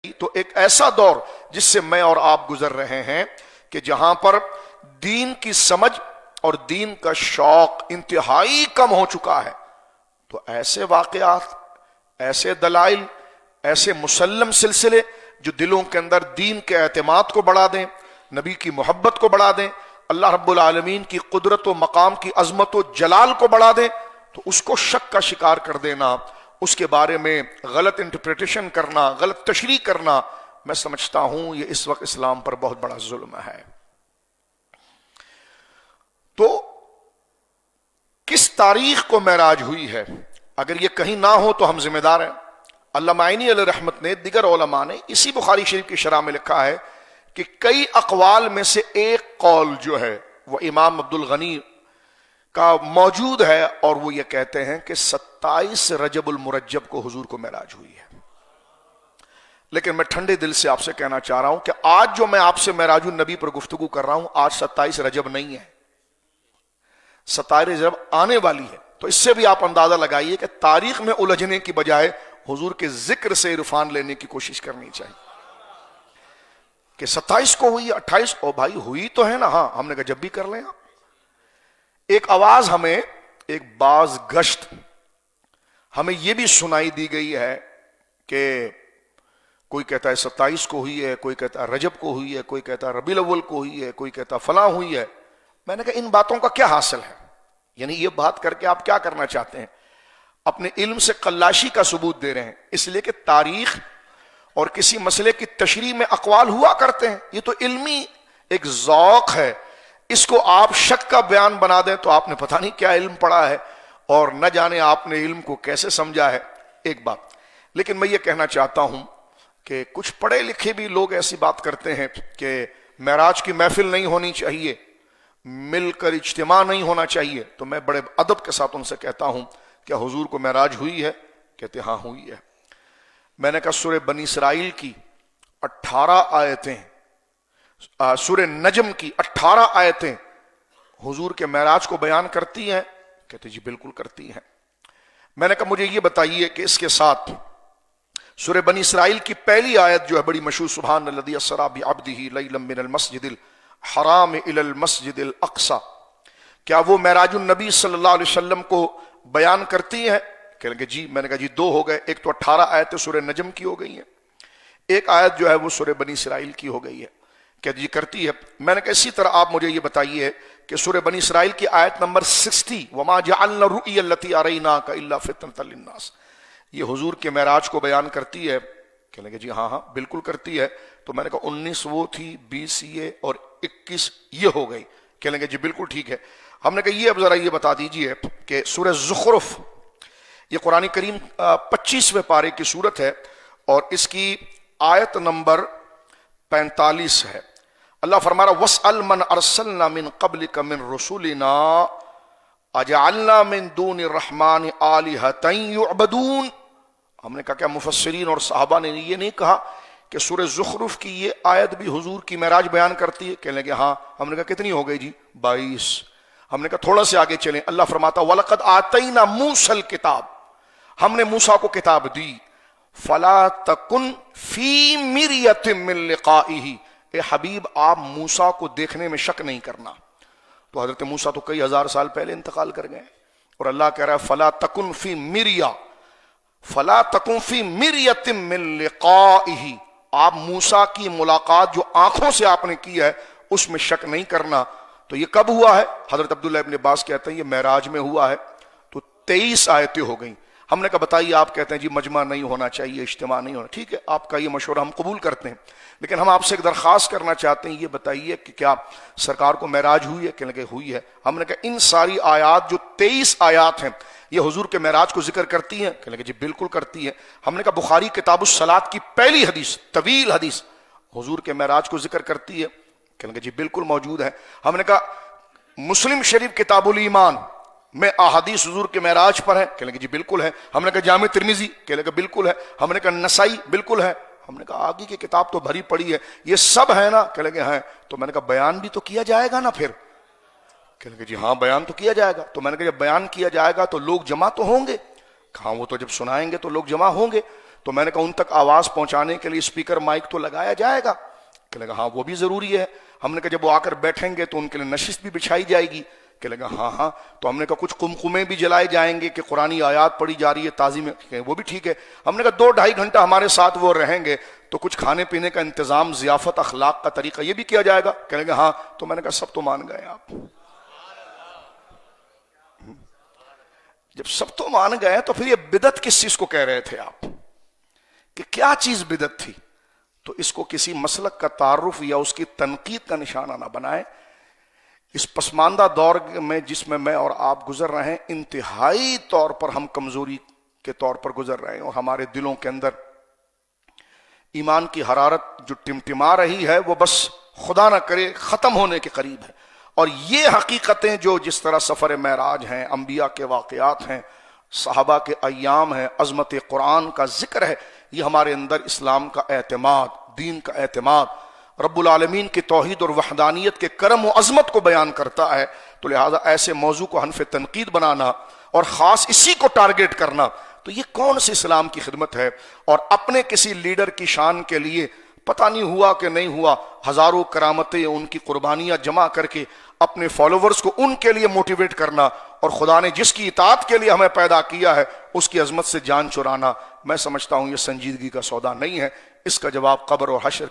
تو ایک ایسا دور جس سے میں اور آپ گزر رہے ہیں کہ جہاں پر دین کی سمجھ اور دین کا شوق انتہائی کم ہو چکا ہے، تو ایسے واقعات، ایسے دلائل، ایسے مسلم سلسلے جو دلوں کے اندر دین کے اعتماد کو بڑھا دیں، نبی کی محبت کو بڑھا دیں، اللہ رب العالمین کی قدرت و مقام کی عظمت و جلال کو بڑھا دیں، تو اس کو شک کا شکار کر دینا، اس کے بارے میں غلط انٹرپریٹیشن کرنا، غلط تشریح کرنا، میں سمجھتا ہوں یہ اس وقت اسلام پر بہت بڑا ظلم ہے۔ تو کس تاریخ کو معراج ہوئی ہے؟ اگر یہ کہیں نہ ہو تو ہم ذمہ دار ہیں۔ علامہ عینی علیہ رحمت نے، دیگر علماء نے اسی بخاری شریف کی شرح میں لکھا ہے کہ کئی اقوال میں سے ایک قول جو ہے وہ امام عبد الغنی کا موجود ہے، اور وہ یہ کہتے ہیں کہ 27 رجب المرجب کو حضور کو معراج ہوئی ہے۔ لیکن میں ٹھنڈے دل سے آپ سے کہنا چاہ رہا ہوں کہ آج جو میں آپ سے معراج النبی پر گفتگو کر رہا ہوں، آج 27 رجب نہیں ہے، 27 رجب آنے والی ہے۔ تو اس سے بھی آپ اندازہ لگائیے کہ تاریخ میں الجھنے کی بجائے حضور کے ذکر سے عرفان لینے کی کوشش کرنی چاہیے کہ 27 کو ہوئی، 28 او بھائی ہوئی تو ہے نا، ہاں ہم نے کہا جب بھی کر لیں آپ۔ ایک آواز ہمیں، ایک باز گشت ہمیں یہ بھی سنائی دی گئی ہے کہ کوئی کہتا ہے 27 کو ہوئی ہے، کوئی کہتا ہے رجب کو ہوئی ہے، کوئی کہتا ہے ربیع الاول کو ہوئی ہے، کوئی کہتا ہے فلاں ہوئی ہے۔ میں نے کہا ان باتوں کا کیا حاصل ہے؟ یعنی یہ بات کر کے آپ کیا کرنا چاہتے ہیں؟ اپنے علم سے قلاشی کا ثبوت دے رہے ہیں، اس لیے کہ تاریخ اور کسی مسئلے کی تشریح میں اقوال ہوا کرتے ہیں، یہ تو علمی ایک ذوق ہے، اس کو آپ شک کا بیان بنا دیں تو آپ نے پتہ نہیں کیا علم پڑھا ہے، اور نہ جانے آپ نے علم کو کیسے سمجھا ہے۔ ایک بات لیکن میں یہ کہنا چاہتا ہوں کہ کچھ پڑھے لکھے بھی لوگ ایسی بات کرتے ہیں کہ معراج کی محفل نہیں ہونی چاہیے، مل کر اجتماع نہیں ہونا چاہیے، تو میں بڑے ادب کے ساتھ ان سے کہتا ہوں کیا حضور کو معراج ہوئی ہے؟ کہتے ہاں ہوئی ہے۔ میں نے کہا سورہ بنی اسرائیل کی 18 آیتیں، سورہ نجم کی 18 آیتیں حضور کے معراج کو بیان کرتی ہیں؟ کہتے جی بالکل کرتی ہیں۔ میں نے کہا مجھے یہ بتائیے کہ اس کے ساتھ سورہ بنی اسرائیل کی پہلی آیت جو ہے بڑی مشہور، سبحان الذی اسری بعبدہ لیلا من المسجد الحرام الی المسجد الاقصی، کیا وہ معراج النبی صلی اللہ علیہ وسلم کو بیان کرتی ہیں؟ کہنے کہ جی۔ میں نے کہا جی دو ہو گئے، ایک تو 18 آیتیں سورہ نجم کی ہو گئی ہیں، ایک آیت جو ہے وہ سورہ بنی اسرائیل کی ہو گئی ہے۔ کہ جی کرتی ہے۔ میں نے کہا اسی طرح آپ مجھے یہ بتائیے کہ سورہ بنی اسرائیل کی آیت نمبر 60 وما جعلنا الرؤیا التي اریناک الا فتنة للناس، یہ حضور کے معراج کو بیان کرتی ہے؟ کہنے کہ جی ہاں ہاں بالکل کرتی ہے۔ تو میں نے کہا 19 وہ تھی، 20 یہ، اور 21 یہ ہو گئی۔ کہنے کہ جی بالکل ٹھیک ہے۔ ہم نے کہا یہ اب ذرا یہ بتا دیجئے کہ سورہ زخرف، یہ قرآن کریم 25ویں پارے کی سورت ہے، اور اس کی آیت نمبر 45 ہے۔ اللہ فرما رہا وَاسْأَلْ مَنْ أَرْسَلْنَا مِنْ قَبْلِكَ مِنْ رُسُلِنَا أَجَعَلْنَا مِنْ دُونِ الرَّحْمَنِ آلِهَةً يُعْبَدُونَ۔ ہم نے کہا کیا مفسرین اور صحابہ نے یہ نہیں کہا کہ سورہ زخرف کی یہ آیت بھی حضور کی معراج بیان کرتی ہے؟ کہنے لگے ہاں۔ ہم نے کہا کتنی ہو گئی جی؟ 22۔ ہم نے کہا تھوڑا سے آگے چلیں، اللہ فرماتا وَلَقَدْ آتَيْنَا مُوسَى الْكِتَابَ، ہم نے موسیٰ کو کتاب دی، فَلَا تَكُنْ فِي مِرْيَةٍ مِّن لِقَائِهِ، اے حبیب آپ موسیٰ کو دیکھنے میں شک نہیں کرنا۔ تو حضرت موسیٰ تو کئی ہزار سال پہلے انتقال کر گئے، اور اللہ کہہ رہا ہے فَلَا تَكُنْ فِي مِرْيَةٍ، فَلَا تَكُنْ فِي مِرْيَةٍ مِّن لِقَائِهِ، آپ موسیٰ کی ملاقات جو آنکھوں سے آپ نے کی ہے اس میں شک نہیں کرنا۔ تو یہ کب ہوا ہے؟ حضرت عبداللہ ابن عباس کہتے ہیں یہ معراج میں ہوا ہے۔ تو 23 آیتیں ہو گئیں۔ ہم نے کہا بتائیے، آپ کہتے ہیں جی مجمع نہیں ہونا چاہیے، اجتماع نہیں ہونا، ٹھیک ہے آپ کا یہ مشورہ ہم قبول کرتے ہیں، لیکن ہم آپ سے ایک درخواست کرنا چاہتے ہیں، یہ بتائیے کہ کیا سرکار کو معراج ہوئی ہے؟ کہنے لگے ہوئی ہے۔ ہم نے کہا ان ساری آیات جو 23 آیات ہیں یہ حضور کے معراج کو ذکر کرتی ہیں؟ کہنے لگے جی بالکل کرتی ہے۔ ہم نے کہا بخاری کتاب الصلاۃ کی پہلی حدیث، طویل حدیث، حضور کے معراج کو ذکر کرتی ہے؟ کہنے لگے جی بالکل موجود ہے۔ ہم نے کہا مسلم شریف کتاب الایمان میں احادیث حضور کے معراج پر ہے؟ کہنے لگے جی بالکل ہے۔ ہم نے کہا جامع ترمذی؟ کہنے لگے بالکل ہے۔ ہم نے کہا نسائی؟ بالکل ہے۔ ہم نے کہا آگے کی کتاب تو بھری پڑی ہے، یہ سب ہے نا؟ کہنے لگے ہیں۔ تو میں نے کہا بیان بھی تو کیا جائے گا نا پھر؟ کہنے لگے جی ہاں بیان تو کیا جائے گا۔ تو میں نے کہا جب بیان کیا جائے گا تو لوگ جمع تو ہوں گے؟ کہاں وہ تو جب سنائیں گے تو لوگ جمع ہوں گے۔ تو میں نے کہا ان تک آواز پہنچانے کے لیے اسپیکر مائک تو لگایا جائے گا؟ کہنے لگا ہاں وہ بھی ضروری ہے. ہم نے کہا جب وہ آ کر بیٹھیں گے تو ان کے لیے نشست بھی بچھائی جائے گی؟ کہنے لگا ہاں ہاں. تو ہم نے کہا کچھ قمقمے بھی جلائے جائیں گے کہ قرآنی آیات پڑھی جا رہی ہے تعظیم؟ وہ بھی ٹھیک ہے. ہم نے کہا 2-2.5 گھنٹہ ہمارے ساتھ وہ رہیں گے تو کچھ کھانے پینے کا انتظام، ضیافت، اخلاق کا طریقہ یہ بھی کیا جائے گا؟ کہنے لگا ہاں. تو میں نے کہا سب تو مان گئے آپ. جب سب تو مان گئے تو پھر یہ بدعت کس چیز کو کہہ رہے تھے آپ؟ کہ کیا چیز بدعت تھی؟ تو اس کو کسی مسلک کا تعارف یا اس کی تنقید کا نشانہ نہ بنائیں. اس پسماندہ دور میں جس میں میں اور آپ گزر رہے ہیں، انتہائی طور پر ہم کمزوری کے طور پر گزر رہے ہیں، اور ہمارے دلوں کے اندر ایمان کی حرارت جو ٹمٹما رہی ہے وہ بس خدا نہ کرے ختم ہونے کے قریب ہے. اور یہ حقیقتیں جو جس طرح سفر معراج ہیں، انبیاء کے واقعات ہیں، صحابہ کے ایام ہیں، عظمت قرآن کا ذکر ہے، یہ ہمارے اندر اسلام کا اعتماد، دین کا اعتماد، رب العالمین کی توحید اور وحدانیت کے کرم و عظمت کو بیان کرتا ہے. تو لہٰذا ایسے موضوع کو حنف تنقید بنانا اور خاص اسی کو ٹارگٹ کرنا، تو یہ کون سی اسلام کی خدمت ہے؟ اور اپنے کسی لیڈر کی شان کے لیے پتہ نہیں ہوا کہ نہیں ہوا، ہزاروں کرامتیں ان کی قربانیاں جمع کر کے اپنے فالوورز کو ان کے لیے موٹیویٹ کرنا، اور خدا نے جس کی اطاعت کے لیے ہمیں پیدا کیا ہے اس کی عظمت سے جان چرانا، میں سمجھتا ہوں یہ سنجیدگی کا سودا نہیں ہے. اس کا جواب قبر اور حشر